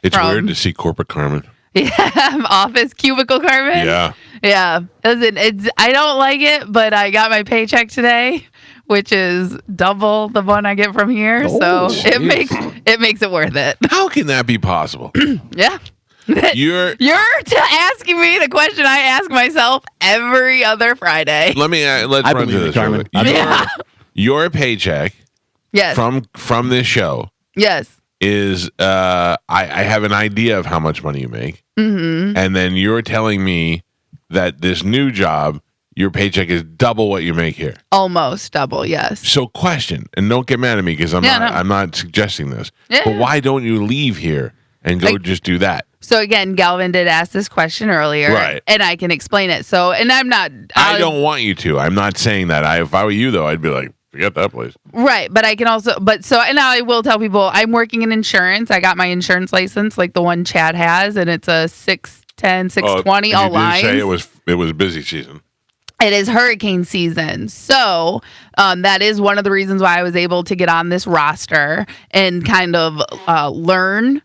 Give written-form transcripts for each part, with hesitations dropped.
It's weird to see corporate Carmin. Yeah, office cubicle Carmin. Yeah. Listen, I don't like it, but I got my paycheck today, which is double the one I get from here. Oh, so it makes it worth it. How can that be possible? Yeah. You're asking me the question I ask myself every other Friday. Let's run through this, Carmin. Your paycheck, yes, from this show, yes, is I have an idea of how much money you make, and then you're telling me that this new job, your paycheck is double what you make here. Almost double, yes. So, question, and don't get mad at me because I'm not suggesting this, but why don't you leave here and go just do that? So again, Galvin did ask this question earlier, right? And I can explain it. So, and I'm not. I don't want you to. I'm not saying that. If I were you, though, I'd be like, forget that place. Right, but I can also, and I will tell people I'm working in insurance. I got my insurance license, like the one Chad has, and it's a 610, 620, all lines. You did say it was busy season. It is hurricane season. So that is one of the reasons why I was able to get on this roster and kind of learn,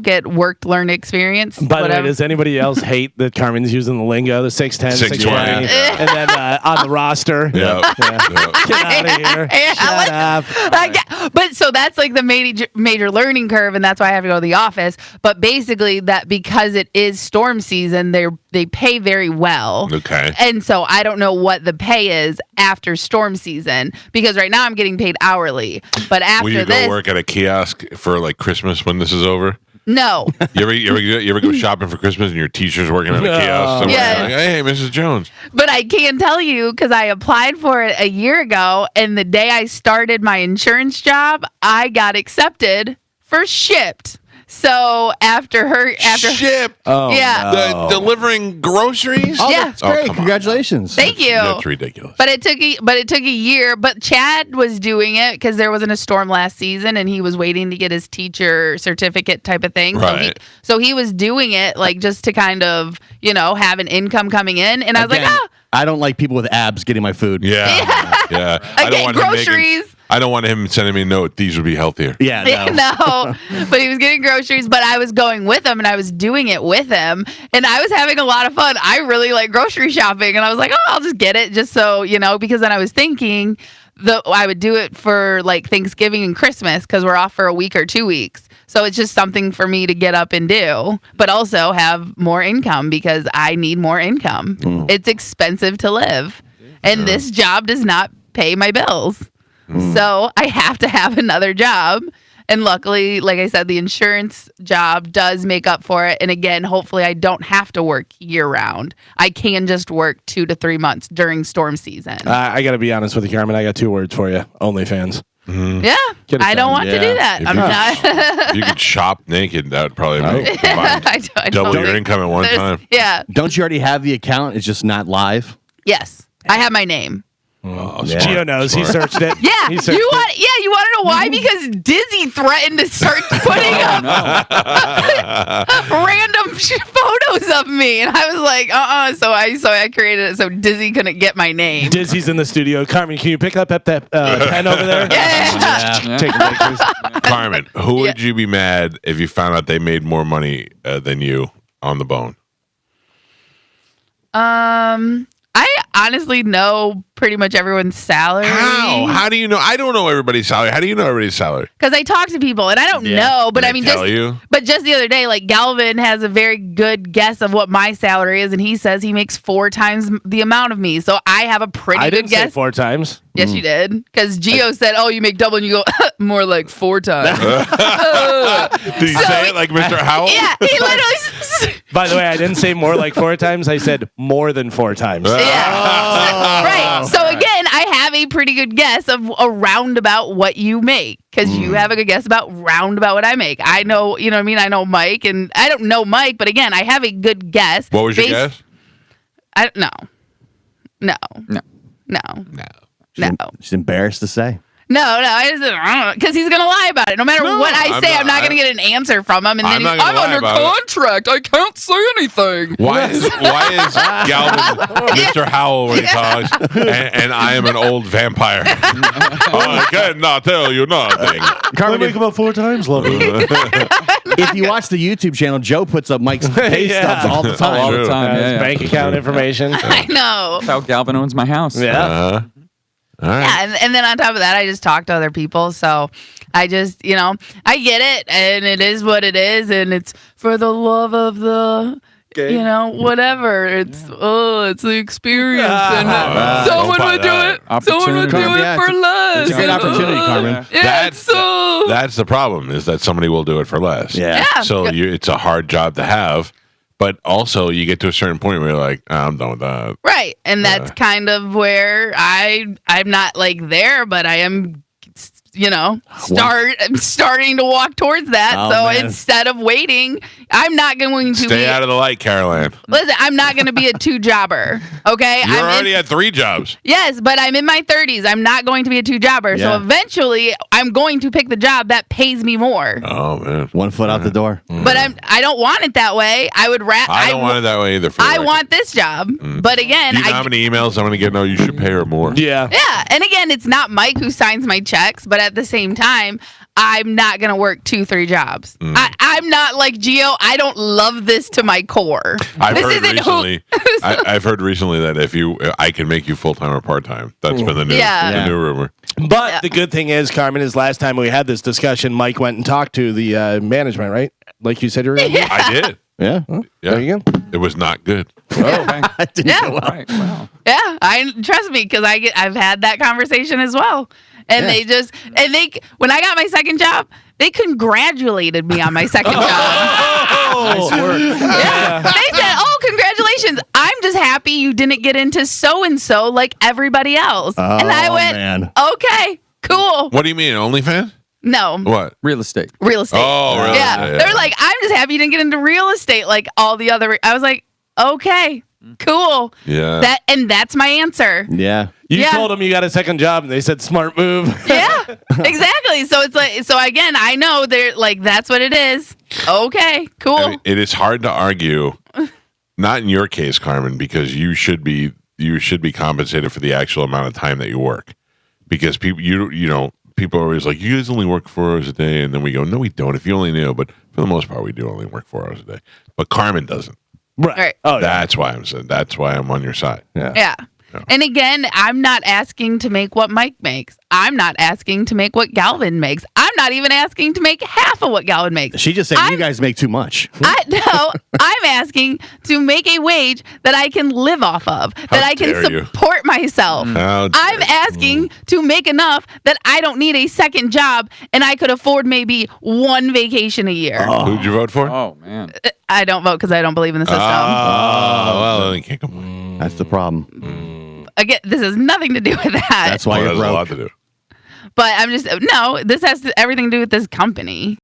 get learn experience. By the way, does anybody else hate that Carmen's using the lingo, the 610, 620, and then on the roster? Yeah. Get out of here. Shut up. But so that's like the major learning curve, and that's why I have to go to the office. But basically, that because it is storm season, they pay very well. Okay. And so I don't know what the pay is after storm season, because right now I'm getting paid hourly. But after will you go work at a kiosk for like Christmas when this is over? No. You ever go shopping for Christmas and your teacher's working at a kiosk somewhere? Yeah. Like, hey, Mrs. Jones. But I can tell you, because I applied for it a year ago, and the day I started my insurance job, I got accepted for Shipped. So after Shipped. Oh, yeah, no. Delivering groceries. Oh, yeah, that's great. Congratulations. Thank you. That's ridiculous. But it took a year. But Chad was doing it because there wasn't a storm last season, and he was waiting to get his teacher certificate type of thing. Right. So he was doing it like just to kind of have an income coming in. And I was like, I don't like people with abs getting my food. Yeah. I get groceries. I don't want him sending me a note. These would be healthier. Yeah, no. But he was getting groceries, but I was going with him and I was doing it with him, and I was having a lot of fun. I really like grocery shopping, and I was like, I'll just get it just so, because then I was thinking I would do it for like Thanksgiving and Christmas because we're off for a week or 2 weeks. So it's just something for me to get up and do, but also have more income because I need more income. It's expensive to live, and this job does not pay my bills. So I have to have another job. And luckily, like I said, the insurance job does make up for it. And again, hopefully I don't have to work year round. I can just work 2 to 3 months during storm season. I got to be honest with you, Carmen. I got 2 words for you. OnlyFans. Yeah. I don't want to do that. I'm not. If you could shop naked, that would probably make double your income at one time. Yeah. Don't you already have the account? It's just not live? Yes. I have my name. Gio knows. Smart. He searched it. Yeah. You want to know why? Because Dizzy threatened to start putting up random photos of me, and I was like, So I created it so Dizzy couldn't get my name. Dizzy's in the studio. Carmen, can you pick up that pen over there? Yeah. Take pictures. Carmen, who would you be mad if you found out they made more money than you on the bone? I honestly know pretty much everyone's salary. How? How do you know? I don't know everybody's salary. How do you know everybody's salary? Because I talk to people and I don't know. But just the other day, like Galvin has a very good guess of what my salary is, and he says he makes 4 times the amount of me. So I have a pretty good guess. I didn't say 4 times. Yes, you did. Because Gio said, you make double, and you go, more like 4 times. Did you say it like Mr. Howell? Yeah, he literally. By the way, I didn't say more like 4 times. I said more than 4 times. Yeah. Right. So again, I have a pretty good guess of around about what you make, because you have a good guess about round about what I make. I know, you know what I mean? I know Mike, and I don't know Mike, but again, I have a good guess. What was your guess? I don't know. No. She's embarrassed to say. No, I just because he's gonna lie about it. No matter what I say, I'm not gonna get an answer from him. And then I'm under contract. I can't say anything. Why is Galvin Mr. Howell when he talks, and I am an old vampire? I cannot tell you nothing. Carmen, make about 4 times, love me. If you watch the YouTube channel, Joe puts up Mike's pay stubs all the time. All the time. His bank account information. I know. That's how Galvin owns my house. Yeah. All right. Yeah, and then on top of that, I just talk to other people. So I just, I get it, and it is what it is, and it's for the love of the, whatever. It's it's the experience, and someone would do it. Someone would do it for less. It's a good opportunity, Carmen. Yeah, That's the problem, is that somebody will do it for less. Yeah. So it's a hard job to have, but also you get to a certain point where you're like, I'm done with that. right, and that's kind of where I'm not like there, but I am. I'm starting to walk towards that. Oh, so man. instead of waiting, I'm not going to Stay out of the light, Caroline. Listen, I'm not going to be a 2-jobber. Okay, You're already at 3 jobs. Yes, but I'm in my 30s. I'm not going to be a 2-jobber. Yeah. So eventually, I'm going to pick the job that pays me more. Oh man, 1 foot out the door. But I don't want it that way. I would I don't want it that way either. I want this job. But again, Do you know how many emails I'm going to get? No, you should pay her more. Yeah. yeah. And again, it's not Mike who signs my checks, but at the same time, I'm not going to work 2-3 jobs. I'm not like Gio. I don't love this to my core. I've heard recently that I can make you full-time or part-time. That's been the new rumor. But the good thing is, Carmen, is last time we had this discussion, Mike went and talked to the management, right? Like you said you were going to do? I did. Yeah. There you go. It was not good. That didn't go well. Right. Wow. Yeah, trust me, because I've had that conversation as well. And when I got my second job, they congratulated me on my second job. Nice work. Yeah. They said, "Oh, congratulations! I'm just happy you didn't get into so and so like everybody else." And I went, man. "Okay, cool." What do you mean, OnlyFans? No, What? Real estate. real estate. Oh, real Yeah, estate, they're like, "I'm just happy you didn't get into real estate like all the other." I was like, "Okay, cool." Yeah. That's my answer. Yeah. You told them you got a second job, and they said, smart move. Yeah, exactly. So it's like, again, I know they're like, that's what it is. Okay, cool. I mean, it is hard to argue, not in your case, Carmen, because you should be compensated for the actual amount of time that you work. Because people, people are always like, you guys only work 4 hours a day, and then we go, no, we don't. If you only knew, but for the most part, we do only work 4 hours a day. But Carmen doesn't. Right. Oh, yeah. That's why That's why I'm on your side. Yeah. And again, I'm not asking to make what Mike makes. I'm not asking to make what Galvin makes. I'm not even asking to make half of what Galvin makes. She just said you guys make too much. I'm asking to make a wage that I can live off of, that I can support myself. I'm asking to make enough that I don't need a second job and I could afford maybe 1 vacation a year. Who'd you vote for? Oh man. I don't vote because I don't believe in the system. Well, then you can't complain. That's the problem. Again, this has nothing to do with that. That's why you're There's a lot broke. to do. But I'm just, this has everything to do with this company.